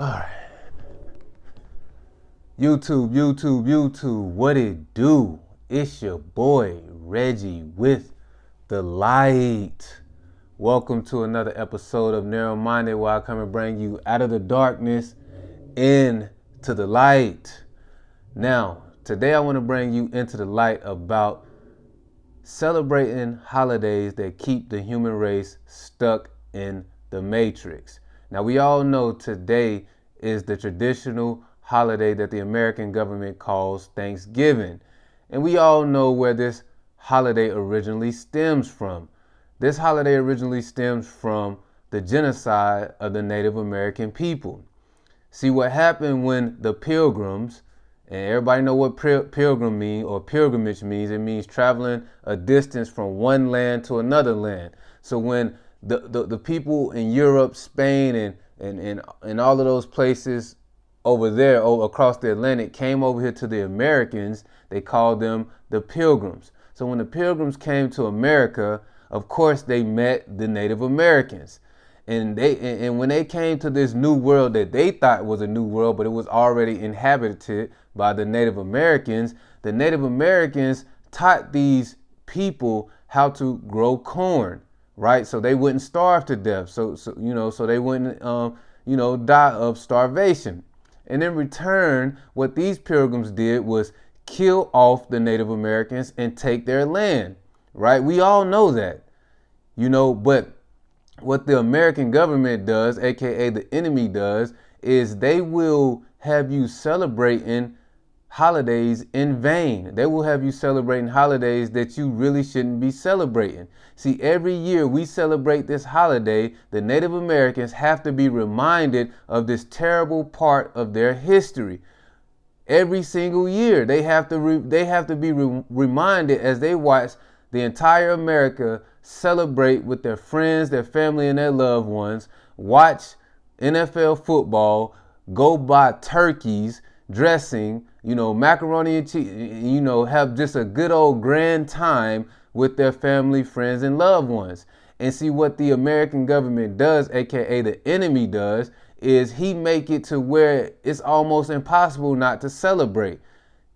All right. YouTube, what it do? It's your boy, Reggie, with the light. Welcome to another episode of Narrowminded, where I come and bring you out of the darkness into the light. Now, today I want to bring you into the light about celebrating holidays that keep the human race stuck in the matrix. Now, we all know today is the traditional holiday that the American government calls Thanksgiving. And we all know where this holiday originally stems from. This holiday originally stems from the genocide of the Native American people. See, what happened when the Pilgrims, and everybody know what pilgrim mean or pilgrimage means. It means traveling a distance from one land to another land. So when the people in Europe, Spain, and all of those places over there, across the Atlantic, came over here to the Americans, they called them the Pilgrims. So when the Pilgrims came to America, of course they met the Native Americans. And when they came to this new world that they thought was a new world, but it was already inhabited by the Native Americans taught these people how to grow corn, right? So they wouldn't starve to death. So they wouldn't die of starvation. And in return, what these pilgrims did was kill off the Native Americans and take their land, right? We all know that, but what the American government does, aka the enemy does, is they will have you celebrating holidays in vain. They will have you celebrating holidays that you really shouldn't be celebrating. See, every year we celebrate this holiday, the Native Americans have to be reminded of this terrible part of their history. Every single year they have to be reminded as they watch the entire America celebrate with their friends, their family, and their loved ones, watch NFL football, go buy turkeys, dressing, macaroni and cheese, have just a good old grand time with their family, friends, and loved ones. And see, what the American government does, aka the enemy does, is he make it to where it's almost impossible not to celebrate.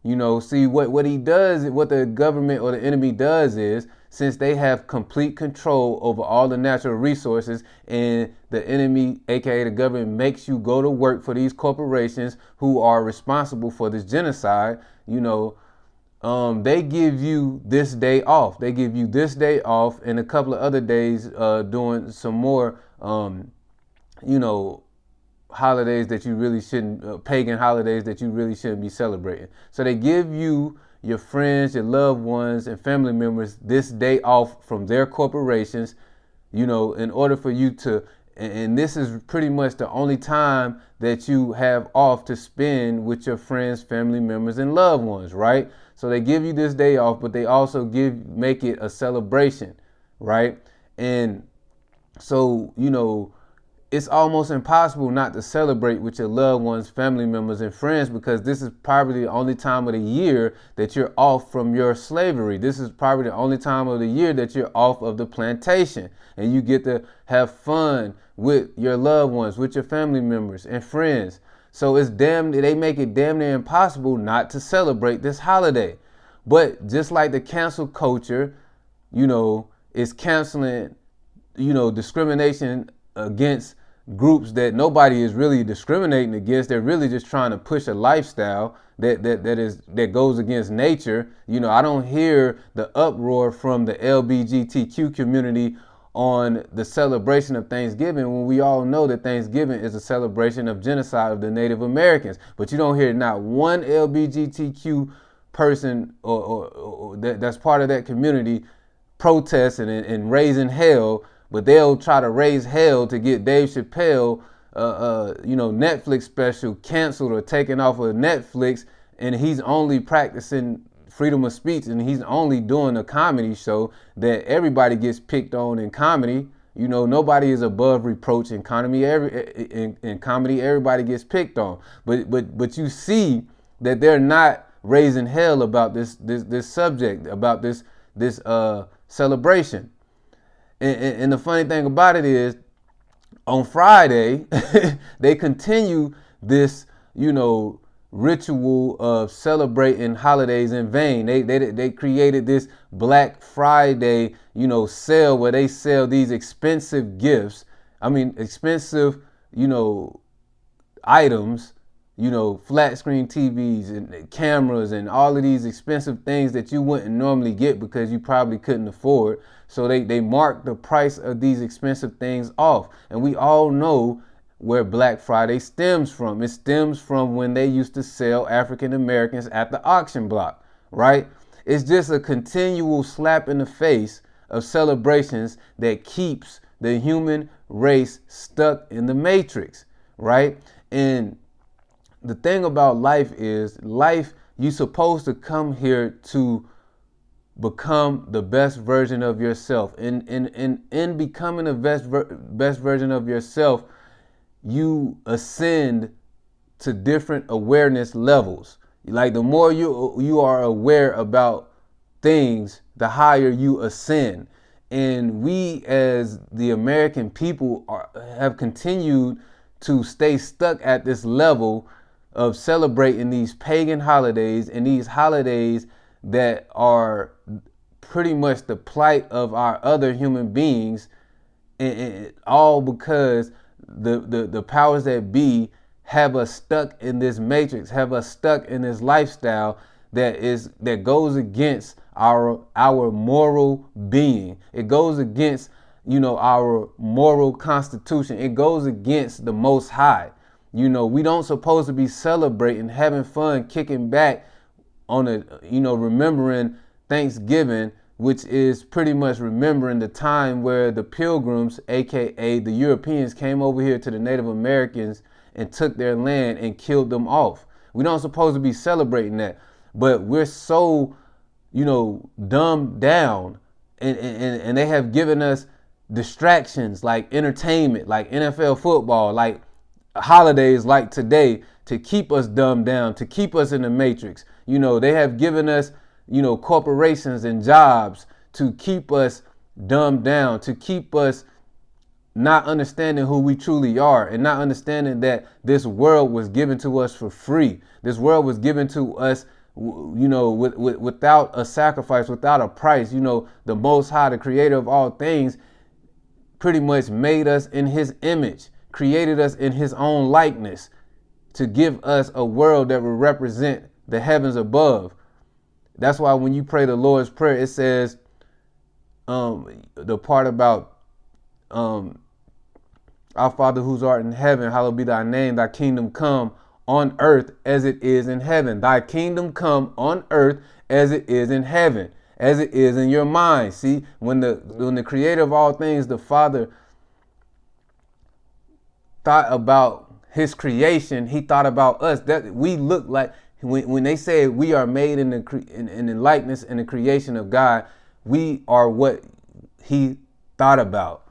See what he does, what the government or the enemy does is, since they have complete control over all the natural resources, and the enemy, aka the government, makes you go to work for these corporations who are responsible for this genocide, they give you this day off. They give you this day off and a couple of other days doing some more, holidays that you really shouldn't, pagan holidays that you really shouldn't be celebrating. So they give you, your friends, your loved ones, and family members this day off from their corporations, in order for you to, and this is pretty much the only time that you have off to spend with your friends, family members, and loved ones, right? So they give you this day off, but they also make it a celebration, right? And so, it's almost impossible not to celebrate with your loved ones, family members, and friends, because this is probably the only time of the year that you're off from your slavery. This is probably the only time of the year that you're off of the plantation, and you get to have fun with your loved ones, with your family members and friends. So they make it damn near impossible not to celebrate this holiday. But just like the cancel culture, is canceling, discrimination against groups that nobody is really discriminating against. They're really just trying to push a lifestyle that goes against nature. I don't hear the uproar from the LGBTQ community on the celebration of Thanksgiving, when we all know that Thanksgiving is a celebration of genocide of the Native Americans. But you don't hear not one LGBTQ person or that's part of that community protesting and raising hell. But they'll try to raise hell to get Dave Chappelle, Netflix special canceled or taken off of Netflix, and he's only practicing freedom of speech, and he's only doing a comedy show that everybody gets picked on in comedy. Nobody is above reproach in comedy. In comedy, everybody gets picked on. But you see that they're not raising hell about this subject, about this celebration. And the funny thing about it is, on Friday, they continue this, ritual of celebrating holidays in vain. They created this Black Friday, sale where they sell these expensive gifts. I mean, expensive, items, flat screen TVs and cameras and all of these expensive things that you wouldn't normally get because you probably couldn't afford. So they mark the price of these expensive things off. And we all know where Black Friday stems from. It stems from when they used to sell African Americans at the auction block, right? It's just a continual slap in the face of celebrations that keeps the human race stuck in the matrix, right? And the thing about life is, you're supposed to come here to become the best version of yourself. In becoming the best version of yourself, you ascend to different awareness levels. Like the more you are aware about things, the higher you ascend. And we as the American people have continued to stay stuck at this level of celebrating these pagan holidays, and these holidays that are pretty much the plight of our other human beings, and all because the powers that be have us stuck in this matrix, have us stuck in this lifestyle that goes against our moral being. It goes against, our moral constitution. It goes against the Most High. We don't supposed to be celebrating, having fun, kicking back on remembering Thanksgiving, which is pretty much remembering the time where the Pilgrims, aka the Europeans, came over here to the Native Americans and took their land and killed them off. We don't supposed to be celebrating that, but we're so, dumbed down, and they have given us distractions like entertainment, like NFL football, like holidays like today, to keep us dumbed down, to keep us in the matrix. They have given us, corporations and jobs to keep us dumbed down, to keep us not understanding who we truly are, and not understanding that this world was given to us for free. This world was given to us, without a sacrifice, without a price. The Most High, the creator of all things, pretty much made us in his image, created us in his own likeness, to give us a world that will represent the heavens above. That's why when you pray the Lord's Prayer, it says the part about our Father whose art in heaven, hallowed be thy name, thy kingdom come on earth as it is in heaven. Thy kingdom come on earth as it is in heaven, as it is in your mind. See, when the creator of all things, the Father, thought about his creation, he thought about us, that we look like, when they say we are made in the likeness and the creation of God, we are what he thought about.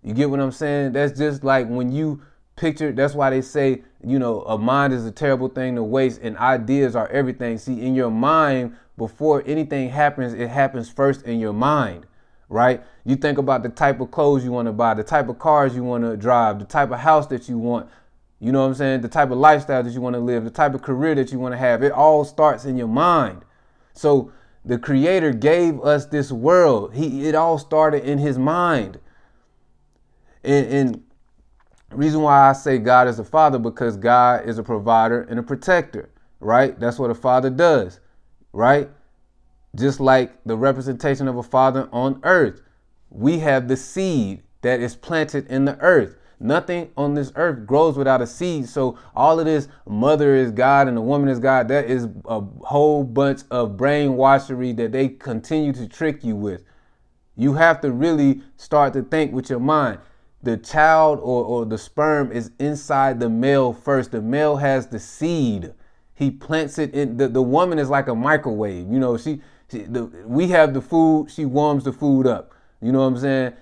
You get what I'm saying? That's just like when you picture, that's why they say, a mind is a terrible thing to waste and ideas are everything. See, in your mind, before anything happens, it happens first in your mind, right? You think about the type of clothes you want to buy, the type of cars you want to drive, the type of house that you want, the type of lifestyle that you want to live, the type of career that you want to have. It all starts in your mind. So the creator gave us this world. It all started in his mind. And reason why I say God is a father, because God is a provider and a protector, right? That's what a father does, right? Just like the representation of a father on earth. We have the seed that is planted in the earth. Nothing on this earth grows without a seed. So all of this mother is God and the woman is God, that is a whole bunch of brainwashery that they continue to trick you with. You have to really start to think with your mind. The child or the sperm is inside the male first. The male has the seed. He plants it in. The woman is like a microwave. We have the food. She warms the food up. You know what I'm saying?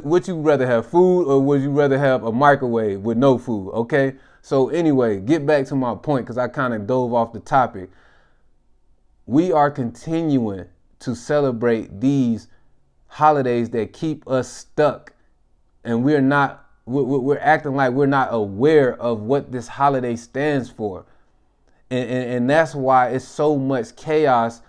Would you rather have food, or would you rather have a microwave with no food? Okay. So anyway, get back to my point, because I kind of dove off the topic. We are continuing to celebrate these holidays that keep us stuck and we're acting like we're not aware of what this holiday stands for. And that's why it's so much chaos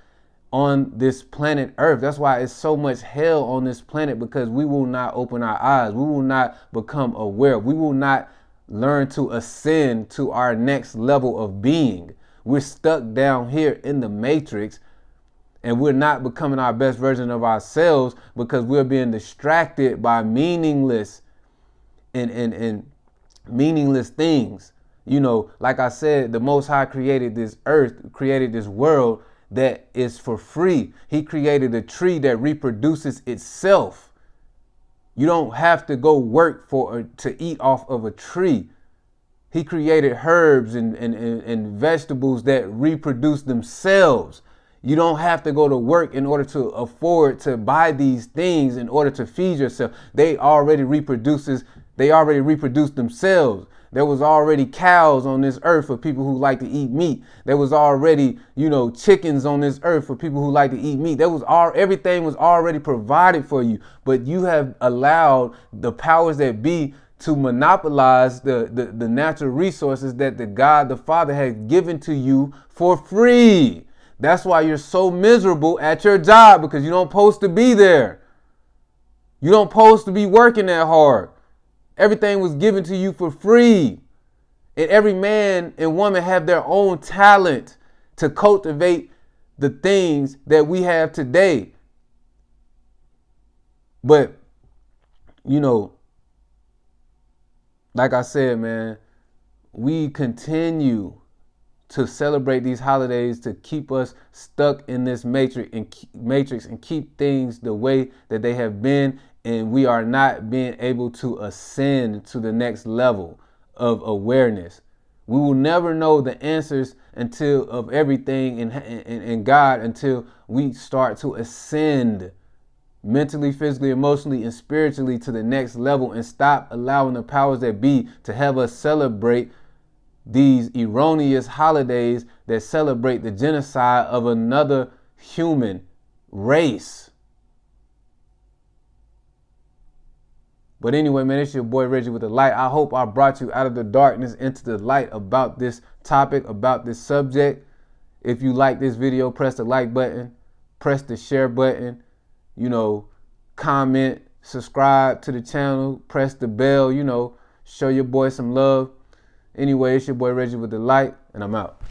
on this planet Earth. That's why it's so much hell on this planet, because we will not open our eyes. We will not become aware. We will not learn to ascend to our next level of being. We're stuck down here in the matrix, and we're not becoming our best version of ourselves because we're being distracted by meaningless and meaningless things. You know, like I said, the Most High created this earth, created this world that is for free. He created a tree that reproduces itself. You don't have to go work to eat off of a tree. He created herbs and vegetables that reproduce themselves. You don't have to go to work in order to afford to buy these things in order to feed yourself. They already reproduce themselves. There was already cows on this earth for people who like to eat meat. There was already, chickens on this earth for people who like to eat meat. Everything was already provided for you. But you have allowed the powers that be to monopolize the natural resources that the God, the Father, has given to you for free. That's why you're so miserable at your job, because you don't supposed to be there. You don't supposed to be working that hard. Everything was given to you for free. And every man and woman have their own talent to cultivate the things that we have today. But, like I said, man, we continue to celebrate these holidays to keep us stuck in this matrix and keep things the way that they have been. And we are not being able to ascend to the next level of awareness. We will never know the answers of everything in God until we start to ascend mentally, physically, emotionally, and spiritually to the next level, and stop allowing the powers that be to have us celebrate these erroneous holidays that celebrate the genocide of another human race. But anyway, man, it's your boy Reggie with the light. I hope I brought you out of the darkness into the light about this topic, about this subject. If you like this video, press the like button, press the share button, comment, subscribe to the channel, press the bell, show your boy some love. Anyway, it's your boy Reggie with the light, and I'm out.